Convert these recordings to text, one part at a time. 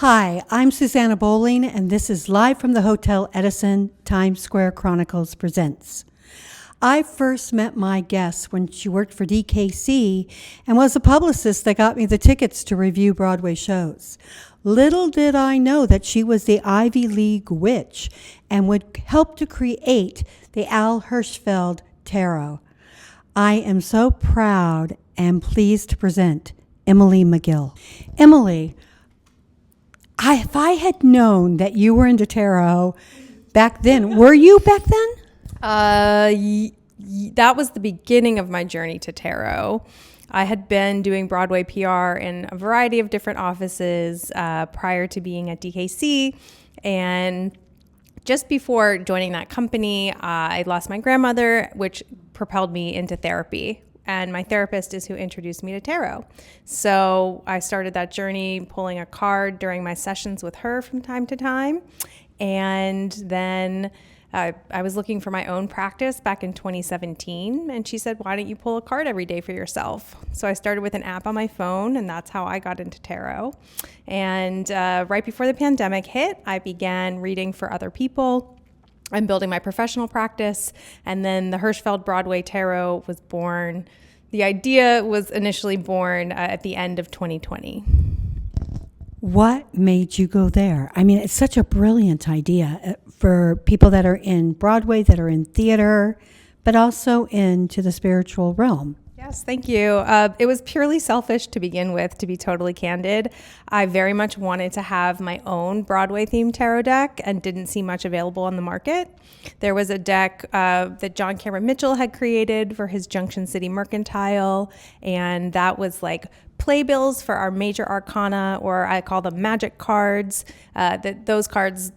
Hi, I'm Susanna Bowling, and this is live from the Hotel Edison Times Square Chronicles presents. I first met my guest when she worked for DKC and was a publicist that got me the tickets to review Broadway shows. Little did I know that she was the Ivy League witch and would help to create the Al Hirschfeld Tarot. I am so proud and pleased to present Emily McGill. Emily, if I had known that you were into tarot back then, were you back then? That was the beginning of my journey to tarot. I had been doing Broadway PR in a variety of different offices prior to being at DKC. And just before joining that company, I lost my grandmother, which propelled me into therapy. And my therapist is who introduced me to tarot. So I started that journey pulling a card during my sessions with her from time to time. And then I was looking for my own practice back in 2017. And she said, why don't you pull a card every day for yourself? So I started with an app on my phone, and that's how I got into tarot. And right before the pandemic hit, I began reading for other people. I'm building my professional practice, and then the Hirschfeld Broadway Tarot was born. The idea was initially born at the end of 2020. What made you go there? I mean, it's such a brilliant idea for people that are in Broadway, that are in theater, but also into the spiritual realm. Yes, thank you. It was purely selfish to begin with, to be totally candid. I very much wanted to have my own Broadway-themed tarot deck and didn't see much available on the market. There was a deck that John Cameron Mitchell had created for his Junction City Mercantile, and that was like playbills for our major arcana, or I call them magic cards. Those cards,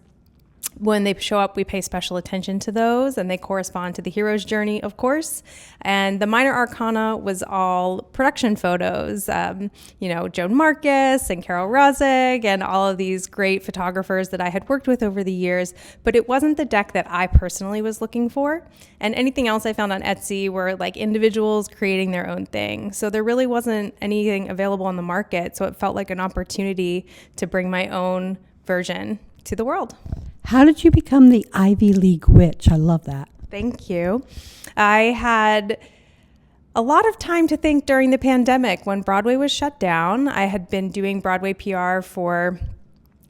when they show up, we pay special attention to those, and they correspond to the hero's journey, of course. And the minor arcana was all production photos, Joan Marcus and Carol Rozig and all of these great photographers that I had worked with over the years. But it wasn't the deck that I personally was looking for. And anything else I found on Etsy were like individuals creating their own thing. So there really wasn't anything available on the market. So it felt like an opportunity to bring my own version to the world. How did you become the Ivy League witch? I love that. Thank you. I had a lot of time to think during the pandemic when Broadway was shut down. I had been doing Broadway PR for,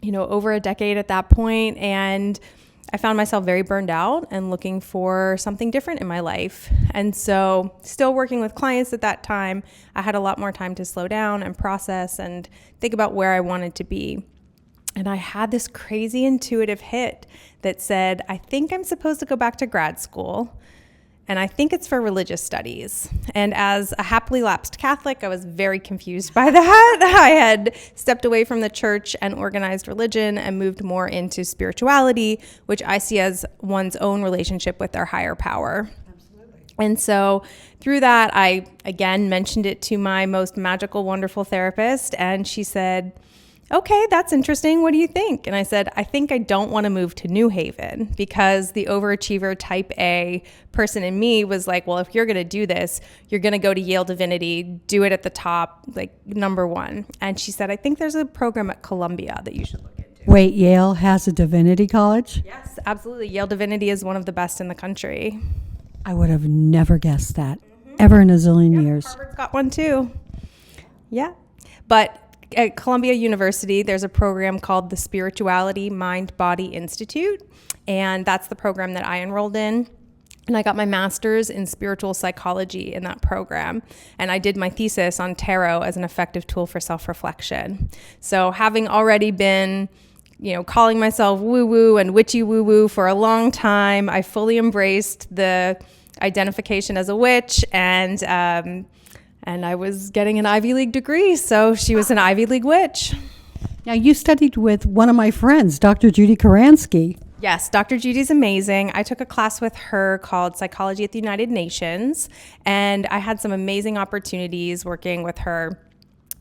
over a decade at that point, and I found myself very burned out and looking for something different in my life. And so, still working with clients at that time, I had a lot more time to slow down and process and think about where I wanted to be. And I had this crazy intuitive hit that said, I think I'm supposed to go back to grad school, and I think it's for religious studies. And as a happily lapsed Catholic, I was very confused by that. I had stepped away from the church and organized religion and moved more into spirituality, which I see as one's own relationship with their higher power. Absolutely. And so through that, I again mentioned it to my most magical, wonderful therapist, and she said, okay, that's interesting. What do you think? And I said, I think I don't want to move to New Haven, because the overachiever type A person in me was like, well, if you're going to do this, you're going to go to Yale Divinity, do it at the top, like number one. And she said, I think there's a program at Columbia that you should look into. Wait, Yale has a divinity college? Yes, absolutely. Yale Divinity is one of the best in the country. I would have never guessed that, ever in a zillion years. Harvard's got one too. Yeah. But at Columbia University, there's a program called the Spirituality Mind-Body Institute, and that's the program that I enrolled in. And I got my master's in spiritual psychology in that program. And I did my thesis on tarot as an effective tool for self-reflection. So having already been, calling myself woo-woo and witchy woo-woo for a long time, I fully embraced the identification as a witch, and I was getting an Ivy League degree, so she was an Ivy League witch. Now, you studied with one of my friends, Dr. Judy Karansky. Yes, Dr. Judy's amazing. I took a class with her called Psychology at the United Nations, and I had some amazing opportunities working with her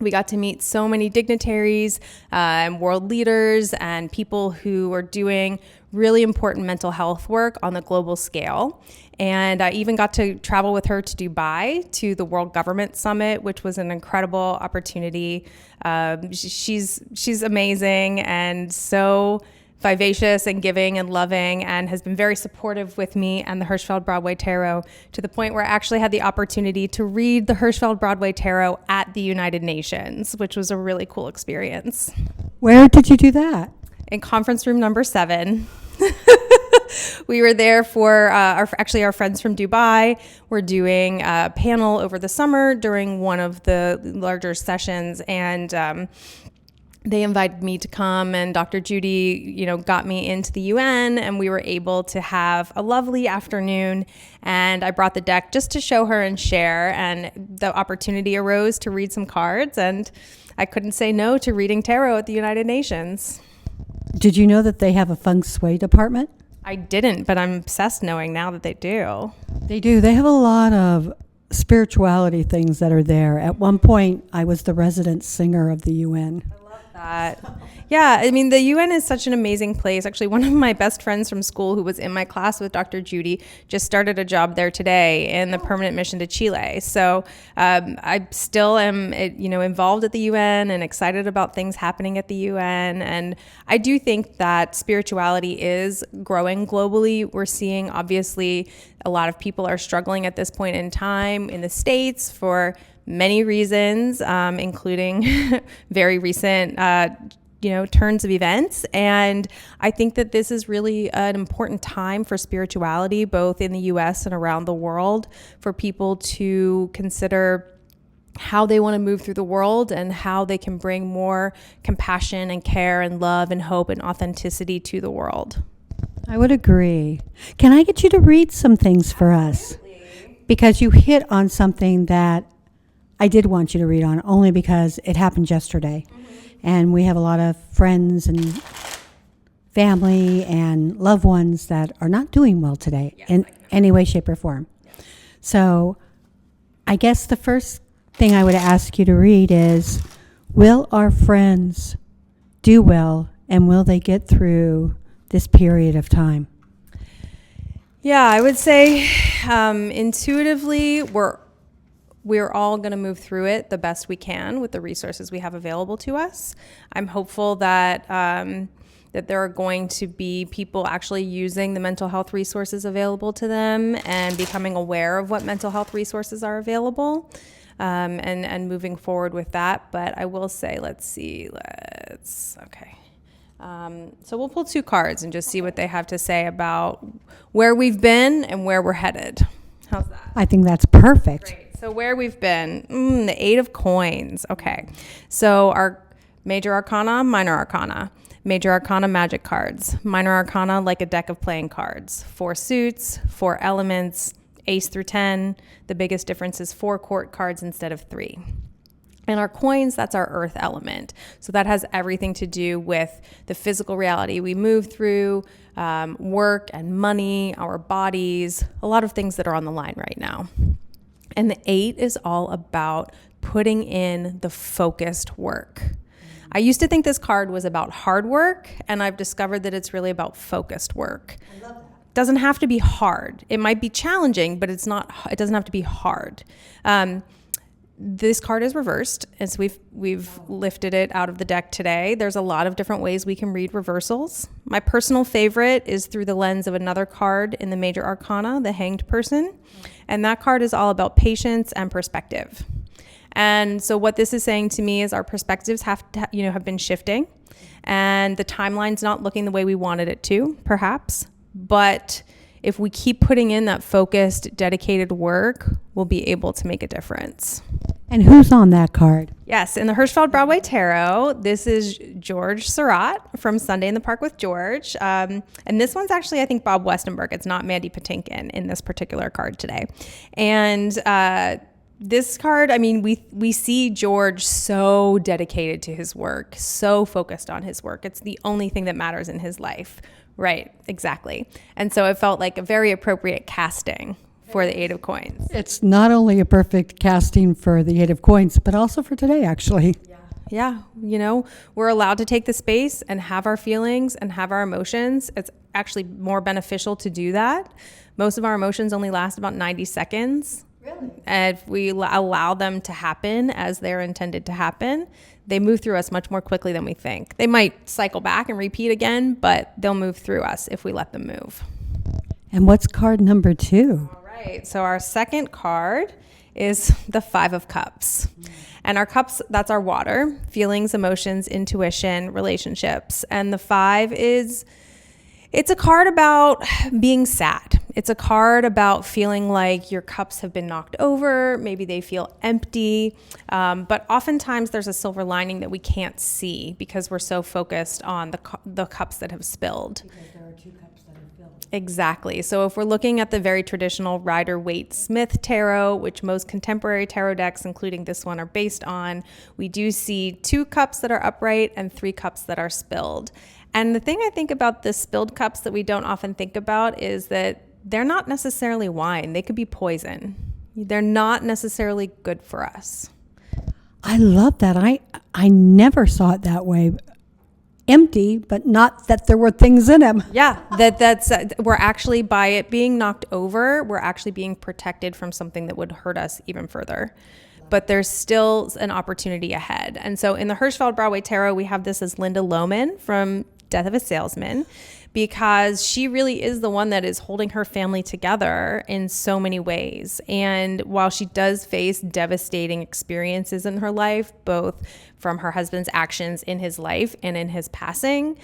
We got to meet so many dignitaries and world leaders and people who are doing really important mental health work on the global scale. And I even got to travel with her to Dubai to the World Government Summit, which was an incredible opportunity. She's amazing and so vivacious and giving and loving, and has been very supportive with me and the Hirschfeld Broadway Tarot, to the point where I actually had the opportunity to read the Hirschfeld Broadway Tarot at the United Nations, which was a really cool experience. Where did you do that? In conference room number 7. We were there for our friends from Dubai were doing a panel over the summer during one of the larger sessions, and they invited me to come, and Dr. Judy, got me into the UN, and we were able to have a lovely afternoon. And I brought the deck just to show her and share, and the opportunity arose to read some cards, and I couldn't say no to reading tarot at the United Nations. Did you know that they have a feng shui department? I didn't, but I'm obsessed knowing now that they do. They do. They have a lot of spirituality things that are there. At one point, I was the resident singer of the UN. Yeah, I mean, the UN is such an amazing place. Actually, one of my best friends from school who was in my class with Dr. Judy just started a job there today in the permanent mission to Chile. So I still am, involved at the UN and excited about things happening at the UN. And I do think that spirituality is growing globally. We're seeing, obviously, a lot of people are struggling at this point in time in the States for many reasons, including very recent, turns of events. And I think that this is really an important time for spirituality, both in the US and around the world, for people to consider how they want to move through the world and how they can bring more compassion and care and love and hope and authenticity to the world. I would agree. Can I get you to read some things for us? Because you hit on something that I did want you to read on, only because it happened yesterday. And we have a lot of friends and family and loved ones that are not doing well today in any way, shape, or form. So I guess the first thing I would ask you to read is, will our friends do well, and will they get through this period of time? Yeah, I would say intuitively we're all going to move through it the best we can with the resources we have available to us. I'm hopeful that that there are going to be people actually using the mental health resources available to them and becoming aware of what mental health resources are available, and moving forward with that. But I will say, so we'll pull 2 cards and just see what they have to say about where we've been and where we're headed. How's that? I think that's perfect. Great. So where we've been, the 8 of coins. Okay. So our major arcana, minor arcana. Major arcana, magic cards. Minor arcana, like a deck of playing cards. 4 suits, 4 elements, ace through 10. The biggest difference is 4 court cards instead of 3. And our coins, that's our earth element. So that has everything to do with the physical reality we move through, work and money, our bodies, a lot of things that are on the line right now. And the 8 is all about putting in the focused work. I used to think this card was about hard work, and I've discovered that it's really about focused work. I love that. It doesn't have to be hard. It might be challenging, but it doesn't have to be hard. This card is reversed, as we've lifted it out of the deck today. There's a lot of different ways we can read reversals. My personal favorite is through the lens of another card in the major arcana, the Hanged Person. And that card is all about patience and perspective. And so what this is saying to me is our perspectives have been shifting, and the timeline's not looking the way we wanted it to, perhaps. But if we keep putting in that focused, dedicated work, we'll be able to make a difference. And who's on that card? Yes, in the Hirschfeld Broadway Tarot, this is George Surratt from Sunday in the Park with George. And this one's actually, I think, Bob Westenberg. It's not Mandy Patinkin in this particular card today. And this card, I mean, we see George so dedicated to his work, so focused on his work. It's the only thing that matters in his life. Right, exactly. And so it felt like a very appropriate casting for the 8 of coins. It's not only a perfect casting for the 8 of coins, but also for today, actually. Yeah, we're allowed to take the space and have our feelings and have our emotions. It's actually more beneficial to do that. Most of our emotions only last about 90 seconds. Really? And if we allow them to happen as they're intended to happen, they move through us much more quickly than we think. They might cycle back and repeat again, but they'll move through us if we let them move. And what's card number 2? All right, so our second card is the 5 of Cups. And our cups, that's our water, feelings, emotions, intuition, relationships. And the 5 it's a card about being sad. It's a card about feeling like your cups have been knocked over. Maybe they feel empty. But oftentimes there's a silver lining that we can't see because we're so focused on the cups that have spilled. Because there are 2 cups that are filled. Exactly. So if we're looking at the very traditional Rider-Waite-Smith tarot, which most contemporary tarot decks, including this one, are based on, we do see 2 cups that are upright and 3 cups that are spilled. And the thing I think about the spilled cups that we don't often think about is that they're not necessarily wine. They could be poison. They're not necessarily good for us. I love that. I never saw it that way. Empty, but not that there were things in them. Yeah, that's we're actually, by it being knocked over, we're actually being protected from something that would hurt us even further. But there's still an opportunity ahead. And so in the Hirschfeld Broadway Tarot, we have this as Linda Lohman from Death of a Salesman, because she really is the one that is holding her family together in so many ways. And while she does face devastating experiences in her life, both from her husband's actions in his life and in his passing,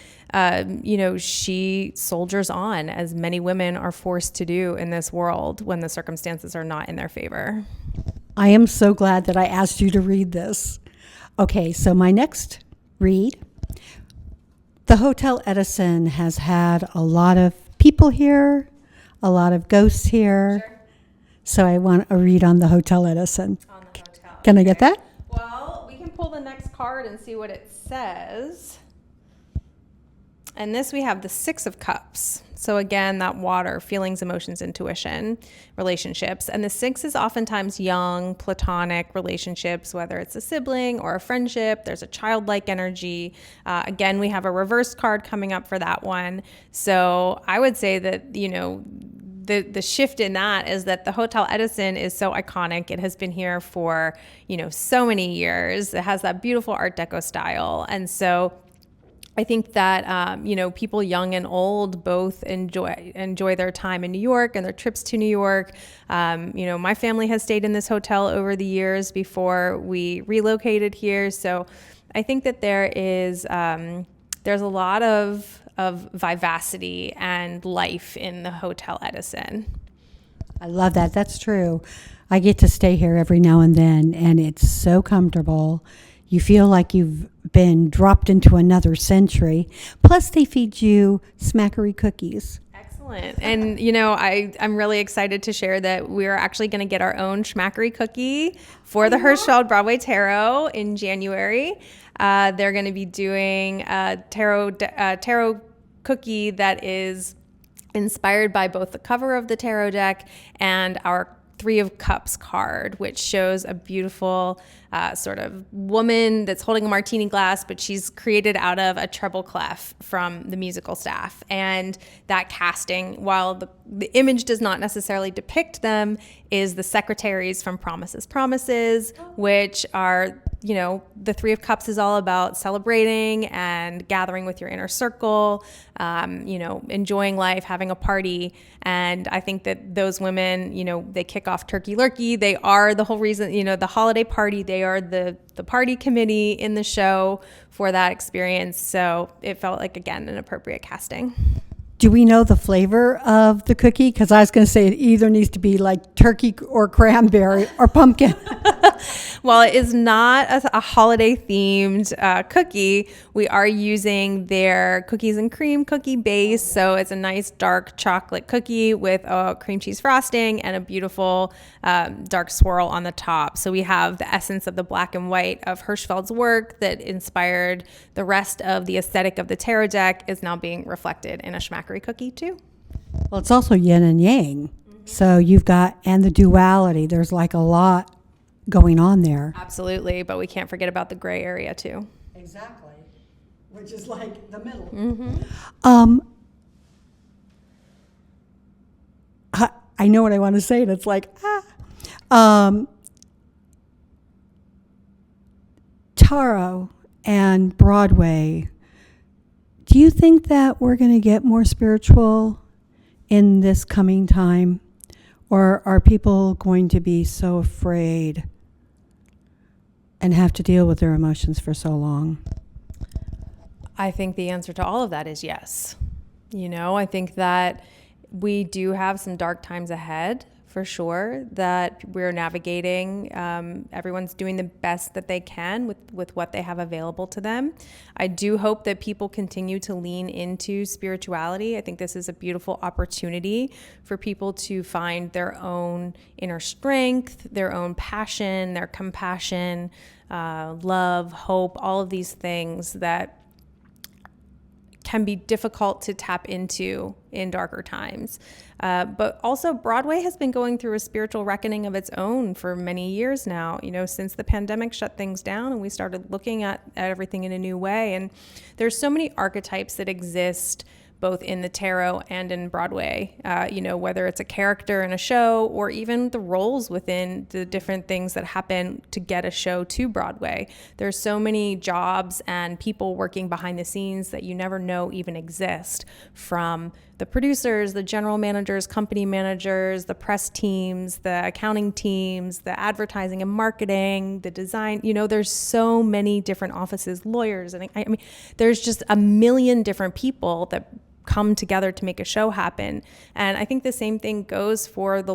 she soldiers on, as many women are forced to do in this world when the circumstances are not in their favor. I am so glad that I asked you to read this. Okay, so my next read. The Hotel Edison has had a lot of people here, a lot of ghosts here. Sure. So I want a read on the Hotel Edison. On the hotel. Can I get that? Well, we can pull the next card and see what it says. And this, we have the 6 of Cups. So again, that water, feelings, emotions, intuition, relationships. And the 6 is oftentimes young, platonic relationships, whether it's a sibling or a friendship. There's a childlike energy. Again, we have a reverse card coming up for that one. So I would say that, the shift in that is that the Hotel Edison is so iconic. It has been here for, so many years. It has that beautiful Art Deco style. And so I think that, people young and old both enjoy their time in New York and their trips to New York. My family has stayed in this hotel over the years before we relocated here. So I think that there's a lot of vivacity and life in the Hotel Edison. I love that. That's true. I get to stay here every now and then, and it's so comfortable. You feel like you've been dropped into another century. Plus, they feed you smackery cookies. Excellent. And, I'm really excited to share that we're actually going to get our own schmackery cookie for the Hirschfeld Broadway Tarot in January. They're going to be doing a tarot cookie that is inspired by both the cover of the tarot deck and our 3 of Cups card, which shows a beautiful sort of woman that's holding a martini glass, but she's created out of a treble clef from the musical staff. And that casting, while the image does not necessarily depict them, is the secretaries from Promises, which are, the 3 of Cups is all about celebrating and gathering with your inner circle, enjoying life, having a party. And I think that those women, they kick off Turkey Lurkey. They are the whole reason, the holiday party. They are the party committee in the show for that experience. So it felt like, again, an appropriate casting. Do we know the flavor of the cookie? Because I was going to say it either needs to be like turkey or cranberry or pumpkin. While it is not a holiday-themed cookie, we are using their cookies and cream cookie base. So it's a nice dark chocolate cookie with a cream cheese frosting and a beautiful dark swirl on the top. So we have the essence of the black and white of Hirschfeld's work that inspired the rest of the aesthetic of the tarot deck is now being reflected in a schmackery cookie too. Well, it's also yin and yang. So you've got, and the duality, there's like a lot going on there. Absolutely, but we can't forget about the gray area too. Exactly, which is like the middle. I know what I want to say, and it's like, Taro and Broadway, do you think that we're going to get more spiritual in this coming time? Or are people going to be so afraid and have to deal with their emotions for so long? I think the answer to all of that is yes. I think that we do have some dark times ahead, for sure, that we're navigating. Everyone's doing the best that they can with what they have available to them. I do hope that people continue to lean into spirituality. I think this is a beautiful opportunity for people to find their own inner strength, their own passion, their compassion, love, hope, all of these things that can be difficult to tap into in darker times. But also Broadway has been going through a spiritual reckoning of its own for many years now, since the pandemic shut things down and we started looking at everything in a new way. And there's so many archetypes that exist both in the tarot and in Broadway, whether it's a character in a show or even the roles within the different things that happen to get a show to Broadway. There's so many jobs and people working behind the scenes that you never know even exist, from the producers, the general managers, company managers, the press teams, the accounting teams, the advertising and marketing, the design. There's so many different offices, lawyers, and I mean, there's just a million different people that come together to make a show happen. And I think the same thing goes for the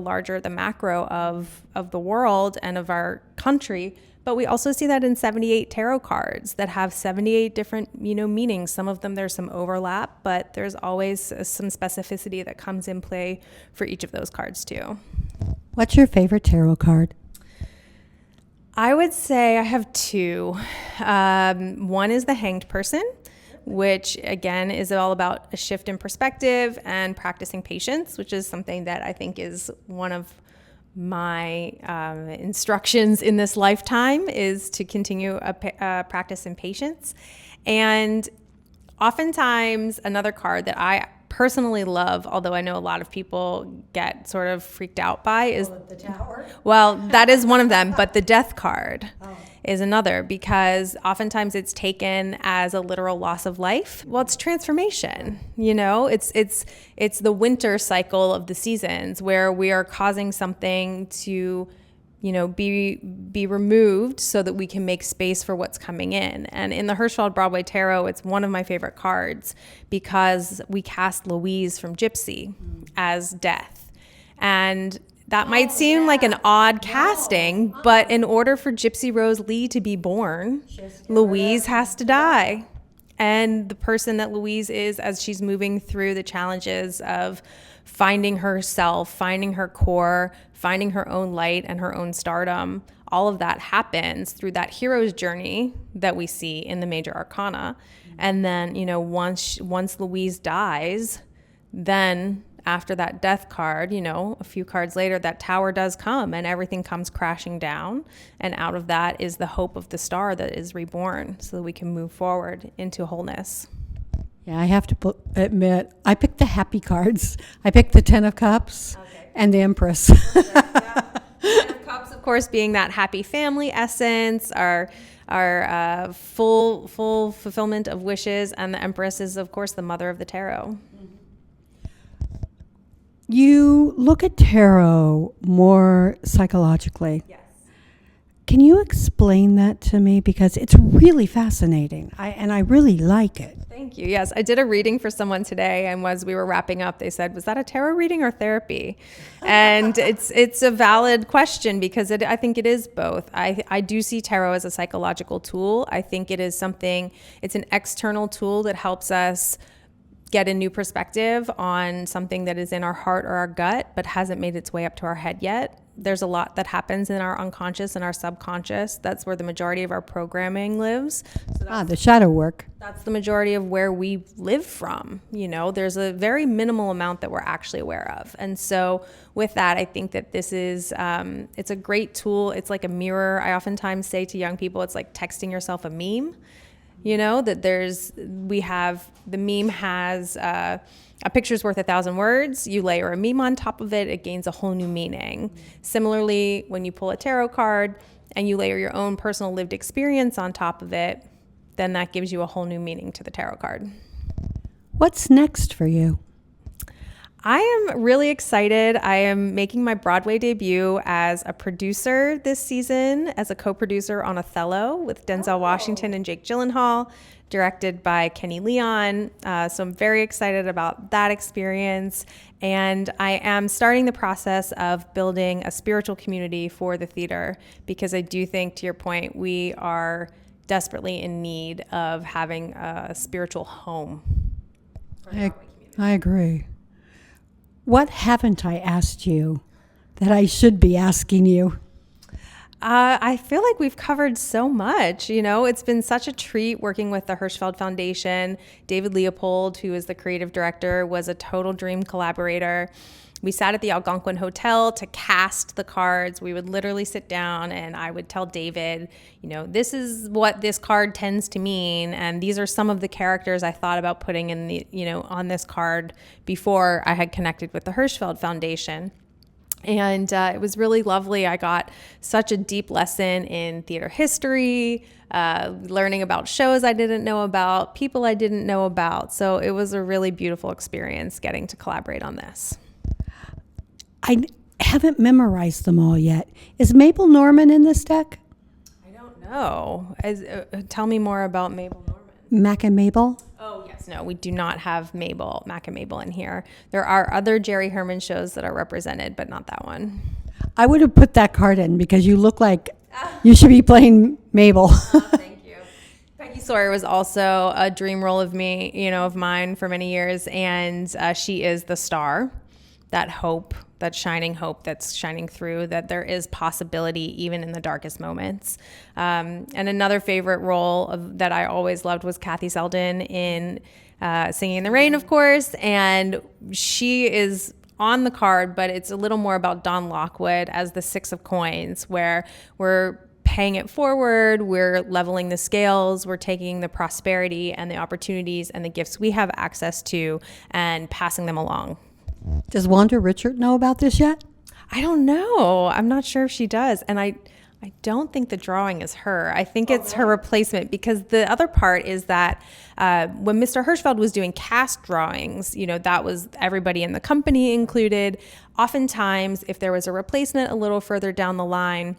macro of the world and of our country. But we also see that in 78 tarot cards that have 78 different, meanings. Some of them there's some overlap, but there's always some specificity that comes in play for each of those cards too. What's your favorite tarot card? I would say I have two. One is the Hanged Person, which again is all about a shift in perspective and practicing patience, which is something that I think is one of my instructions in this lifetime, is to continue a practice in patience. And oftentimes another card that I personally love, although I know a lot of people get sort of freaked out by, is the Tower. Well, that is one of them, but the Death card is another, because oftentimes it's taken as a literal loss of life. Well, it's transformation, it's the winter cycle of the seasons where we are causing something to, be removed so that we can make space for what's coming in. And in the Hirschfeld Broadway Tarot, it's one of my favorite cards because we cast Louise from Gypsy as Death. And that might seem like an odd casting, but in order for Gypsy Rose Lee to be born, Louise has to die. And the person that Louise is, as she's moving through the challenges of finding herself, finding her core, finding her own light and her own stardom, all of that happens through that hero's journey that we see in the major arcana. And then, once Louise dies, then after that Death card, a few cards later, that Tower does come and everything comes crashing down. And out of that is the hope of the star that is reborn so that we can move forward into wholeness. Yeah, I have to admit, I picked the happy cards. I picked the Ten of Cups and the Empress. Ten of Cups, of course, being that happy family essence, our full fulfillment of wishes, and the Empress is, of course, the mother of the tarot. You look at tarot more psychologically. Yes. Can you explain that to me? Because it's really fascinating, and I really like it. Thank you. Yes, I did a reading for someone today, and as we were wrapping up, they said, "Was that a tarot reading or therapy?" And it's a valid question because I think it is both. I do see tarot as a psychological tool. I think it is it's an external tool that helps us get a new perspective on something that is in our heart or our gut, but hasn't made its way up to our head yet. there's a lot that happens in our unconscious and our subconscious. That's where the majority of our programming lives. So The shadow work. that's the majority of where we live from. There's a very minimal amount that we're actually aware of. And so with that, I think that this is, it's a great tool. It's like a mirror. I oftentimes say to young people, it's like texting yourself a meme, that the meme has, a picture's worth 1,000 words. You layer a meme on top of it, it gains a whole new meaning. Similarly, when you pull a tarot card and you layer your own personal lived experience on top of it, then that gives you a whole new meaning to the tarot card. What's next for you? I am really excited. I am making my Broadway debut as a producer this season, as a co-producer on Othello with Denzel Washington and Jake Gyllenhaal, directed by Kenny Leon. So I'm very excited about that experience. And I am starting the process of building a spiritual community for the theater, because I do think, to your point, we are desperately in need of having a spiritual home. I agree. What haven't I asked you that I should be asking you? I feel like we've covered so much. It's been such a treat working with the Hirschfeld Foundation. David Leopold, who is the creative director, was a total dream collaborator. We sat at the Algonquin Hotel to cast the cards. We would literally sit down and I would tell David, this is what this card tends to mean. And these are some of the characters I thought about putting in on this card before I had connected with the Hirschfeld Foundation. And it was really lovely. I got such a deep lesson in theater history, learning about shows I didn't know about, people I didn't know about. So it was a really beautiful experience getting to collaborate on this. I haven't memorized them all yet. Is Mabel Norman in this deck? I don't know. Tell me more about Mabel Norman. Mac and Mabel? Oh, yes. No, we do not have Mac and Mabel in here. There are other Jerry Herman shows that are represented, but not that one. I would have put that card in because you look like you should be playing Mabel. Thank you. Peggy Sawyer was also a dream role of mine for many years, and she is the star, that hope, that shining hope that's shining through, that there is possibility even in the darkest moments. And another favorite role that I always loved was Kathy Selden in Singing in the Rain, of course. And she is on the card, but it's a little more about Don Lockwood as the Six of Coins, where we're paying it forward, we're leveling the scales, we're taking the prosperity and the opportunities and the gifts we have access to and passing them along. Does Wanda Richard know about this yet? I don't know. I'm not sure if she does. And I don't think the drawing is her. I think it's her replacement, because the other part is that when Mr. Hirschfeld was doing cast drawings, that was everybody in the company included. Oftentimes, if there was a replacement a little further down the line,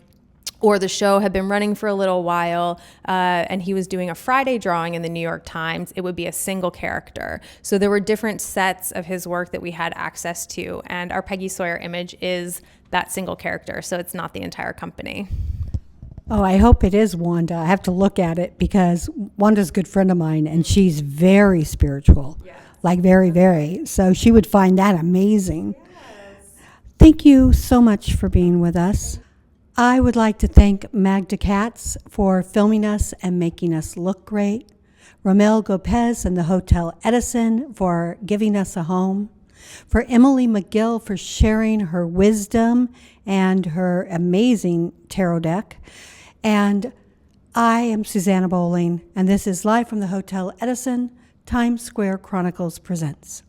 or the show had been running for a little while, and he was doing a Friday drawing in the New York Times, it would be a single character. So there were different sets of his work that we had access to, and our Peggy Sawyer image is that single character, so it's not the entire company. Oh, I hope it is Wanda. I have to look at it because Wanda's a good friend of mine, and she's very spiritual, like very, very. So she would find that amazing. Yes. Thank you so much for being with us. I would like to thank Magda Katz for filming us and making us look great, Romel Gopez and the Hotel Edison for giving us a home, for Emily McGill for sharing her wisdom and her amazing tarot deck. And I am Susanna Bowling, and this is Live from the Hotel Edison, Times Square Chronicles presents.